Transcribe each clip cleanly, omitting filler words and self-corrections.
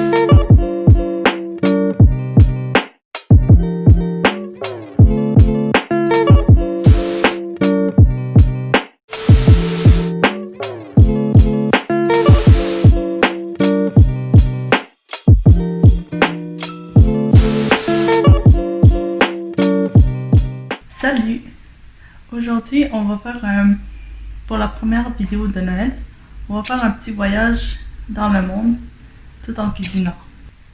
Salut! Aujourd'hui, on va faire pour la première vidéo de Noël, on va faire un petit voyage dans le monde tout en cuisinant.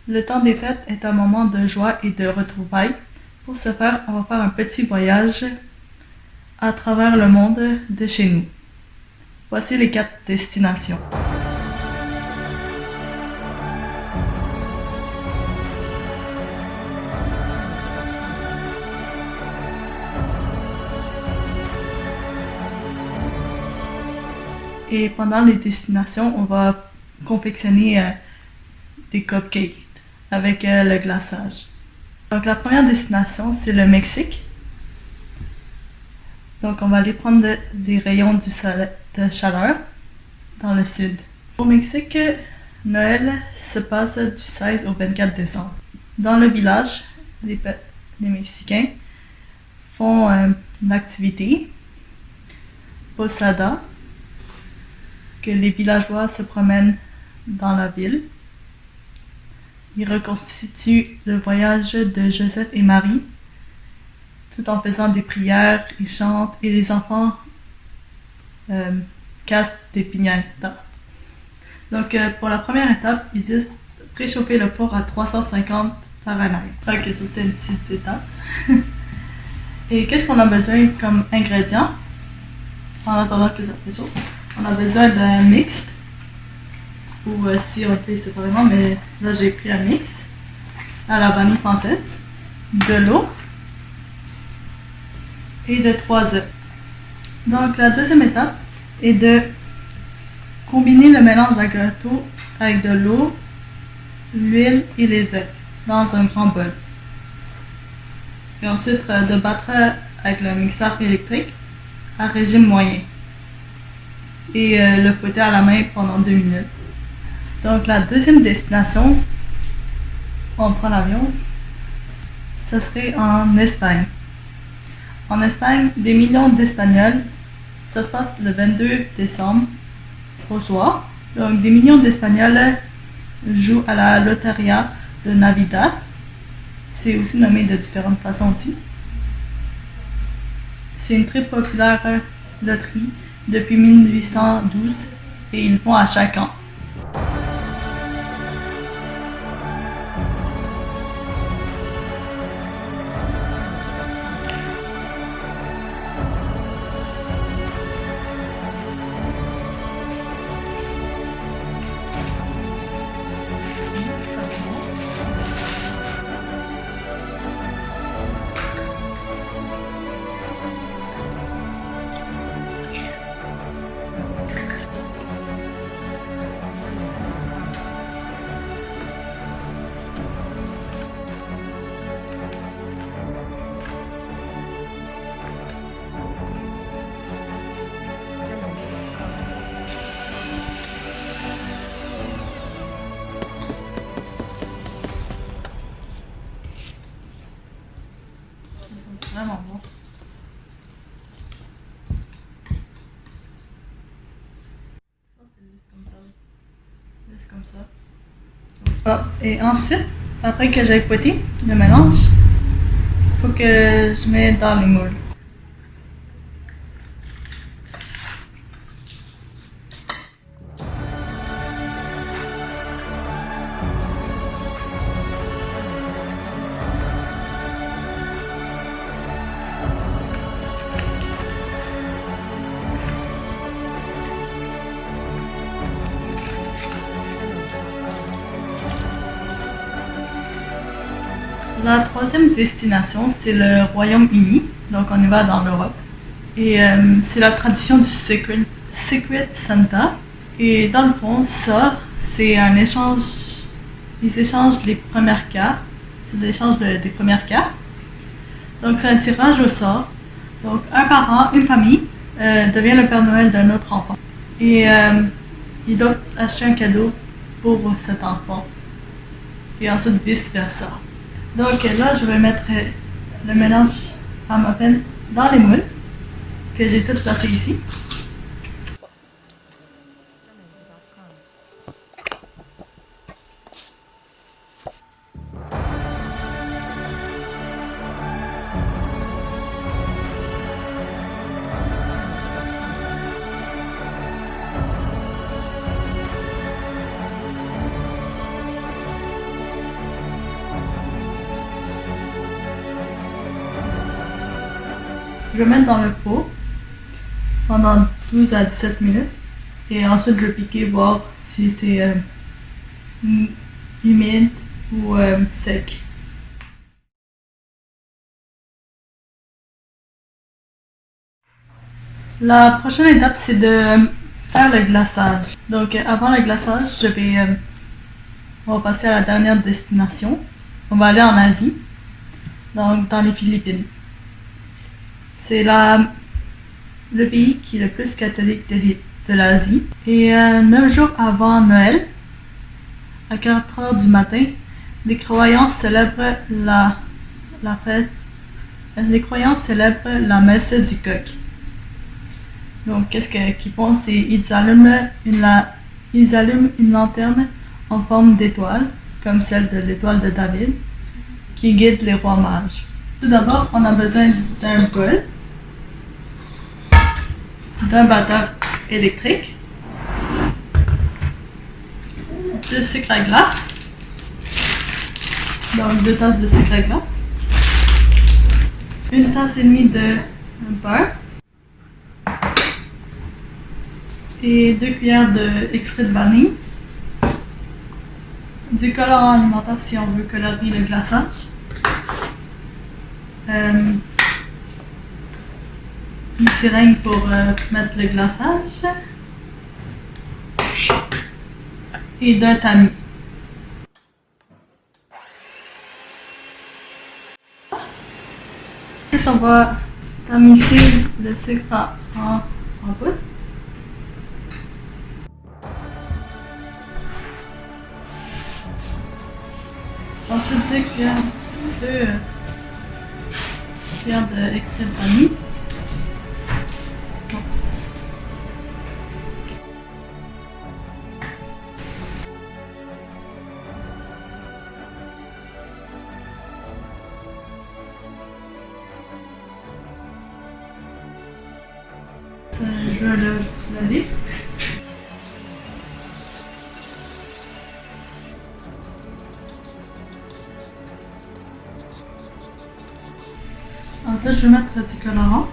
Le temps des fêtes est un moment de joie et de retrouvailles. Pour ce faire, on va faire un petit voyage à travers le monde de chez nous. Voici les 4 destinations. Et pendant les destinations, on va confectionner des cupcakes avec le glaçage. Donc la première destination, c'est le Mexique. Donc on va aller prendre des rayons de chaleur dans le sud. Au Mexique, Noël se passe du 16 au 24 décembre. Dans le village, les Mexicains font une activité, posada, que les villageois se promènent dans la ville. Ils reconstituent le voyage de Joseph et Marie tout en faisant des prières, ils chantent et les enfants cassent des piñatas. Donc pour la première étape, ils disent préchauffer le four à 350 Fahrenheit. Ok, ça c'était une petite étape. Et qu'est-ce qu'on a besoin comme ingrédients en attendant que ça préchauffe? On a besoin d'un mix, ou si on le fait séparément, mais là j'ai pris un mix à la vanille française, de l'eau et de 3 œufs. Donc la deuxième étape est de combiner le mélange à gâteau avec de l'eau, l'huile et les œufs dans un grand bol. Et ensuite de battre avec le mixeur électrique à régime moyen. Et le fouetter à la main pendant 2 minutes. Donc la deuxième destination, on prend l'avion, ce serait en Espagne. En Espagne, des millions d'Espagnols, ça se passe le 22 décembre au soir. Donc des millions d'Espagnols jouent à la Loteria de Navidad. C'est aussi nommé de différentes façons aussi. C'est une très populaire loterie depuis 1812 et ils le font à chaque an. Vraiment bon. Je pense que c'est juste comme ça. Juste comme ça. Ah, et ensuite, après que j'ai fouetté le mélange, il faut que je mette dans les moules. La troisième destination, c'est le Royaume-Uni. Donc, on y va dans l'Europe. Et c'est la tradition du Secret Santa. Et dans le fond, ça, c'est un échange. Ils échangent les premières cartes. C'est l'échange des premières cartes. Donc, c'est un tirage au sort. Donc, un parent, une famille, devient le Père Noël d'un autre enfant. Et ils doivent acheter un cadeau pour cet enfant. et ensuite vice versa. Donc là, je vais mettre le mélange à muffin dans les moules que j'ai tout placé ici. Je vais mettre dans le four pendant 12 à 17 minutes et ensuite je vais piquer voir si c'est humide ou sec. La prochaine étape c'est de faire le glaçage. Donc avant le glaçage, on va passer à la dernière destination. On va aller en Asie, donc dans les Philippines. C'est le pays qui est le plus catholique de l'Asie. Et 9 jours avant Noël, à 4 heures du matin, les croyants célèbrent la fête. Les croyants célèbrent la messe du coq. Donc, qu'est-ce qu'ils font? C'est ils allument une lanterne en forme d'étoile, comme celle de l'étoile de David, qui guide les rois mages. Tout d'abord, on a besoin d'un bol, d'un batteur électrique, de sucre à glace, donc 2 tasses de sucre à glace, 1 tasse et demie de beurre et 2 cuillères d'extrait de vanille, du colorant alimentaire si on veut colorier le glaçage, une seringue pour mettre le glaçage et d'un tamis. Ensuite, on va tamiser le sucre en poudre. Ensuite, 2 cuillères d'extrait de vanille. Je le laver. Ensuite, je vais mettre du colorant.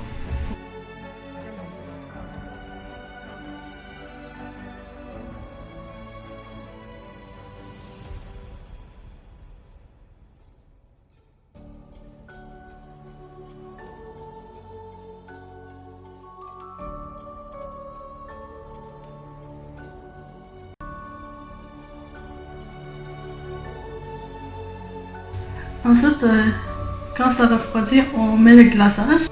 Ensuite, quand ça refroidit, on met le glaçage.